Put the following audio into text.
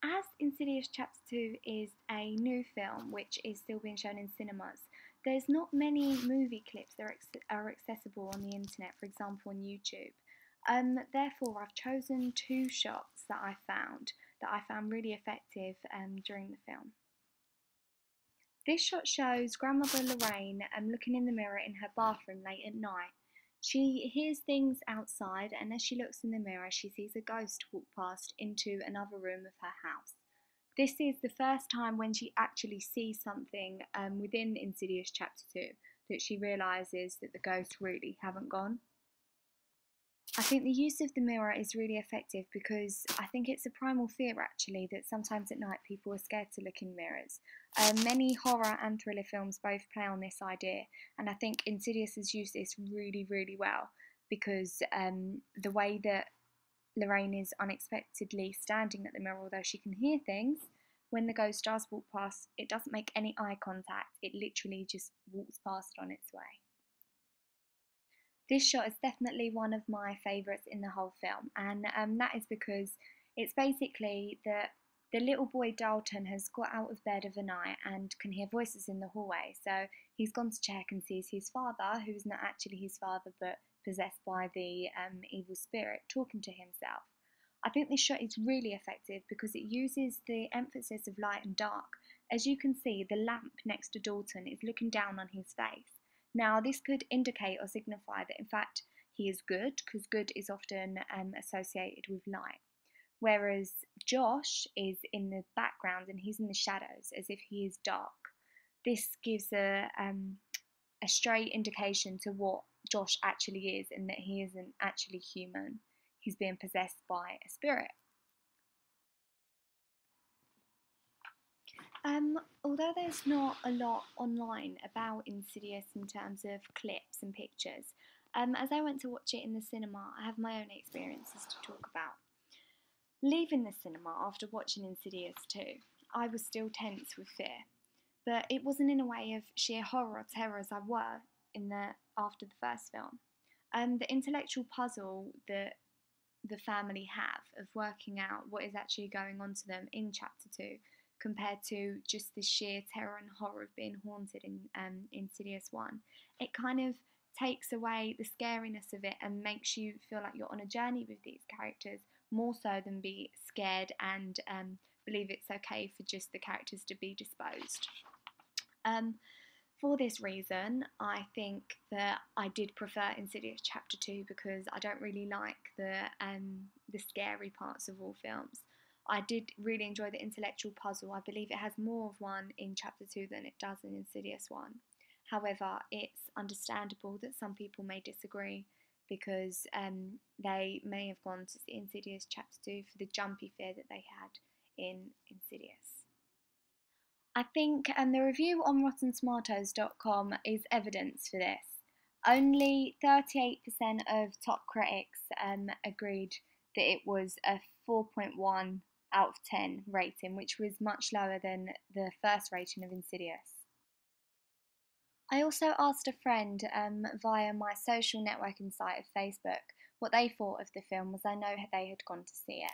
As Insidious Chapter 2 is a new film which is still being shown in cinemas, there's not many movie clips that are accessible on the internet, for example on YouTube. Therefore, I've chosen two shots that I found really effective during the film. This shot shows grandmother Lorraine looking in the mirror in her bathroom late at night. She hears things outside, and as she looks in the mirror, she sees a ghost walk past into another room of her house. This is the first time when she actually sees something within Insidious Chapter 2 that she realises that the ghosts really haven't gone. I think the use of the mirror is really effective because I think it's a primal fear actually that sometimes at night people are scared to look in mirrors. Many horror and thriller films both play on this idea, and I think Insidious has used this really, really well because the way that Lorraine is unexpectedly standing at the mirror, although she can hear things, when the ghost does walk past, it doesn't make any eye contact, it literally just walks past on its way. This shot is definitely one of my favourites in the whole film, and that is because it's basically that the little boy Dalton has got out of bed of a night and can hear voices in the hallway, so he's gone to check and sees his father, who's not actually his father but possessed by the evil spirit, talking to himself. I think this shot is really effective because it uses the emphasis of light and dark. As you can see, the lamp next to Dalton is looking down on his face. Now, this could indicate or signify that in fact he is good, because good is often associated with light. Whereas Josh is in the background and he's in the shadows as if he is dark. This gives a straight indication to what Josh actually is and that he isn't actually human. He's being possessed by a spirit. Although there's not a lot online about Insidious in terms of clips and pictures, as I went to watch it in the cinema, I have my own experiences to talk about. Leaving the cinema after watching Insidious 2, I was still tense with fear, but it wasn't in a way of sheer horror or terror as I were after the first film. The intellectual puzzle that the family have of working out what is actually going on to them in Chapter 2 compared to just the sheer terror and horror of being haunted in Insidious 1. It kind of takes away the scariness of it and makes you feel like you're on a journey with these characters more so than be scared and believe it's okay for just the characters to be disposed. For this reason, I think that I did prefer Insidious Chapter 2 because I don't really like the scary parts of all films. I did really enjoy the intellectual puzzle. I believe it has more of one in Chapter 2 than it does in Insidious 1. However, it's understandable that some people may disagree because they may have gone to see Insidious Chapter 2 for the jumpy fear that they had in Insidious. I think the review on RottenTomatoes.com is evidence for this. Only 38% of top critics agreed that it was a 4.1 out of 10 rating, which was much lower than the first rating of Insidious. I also asked a friend via my social networking site of Facebook what they thought of the film, as I know they had gone to see it.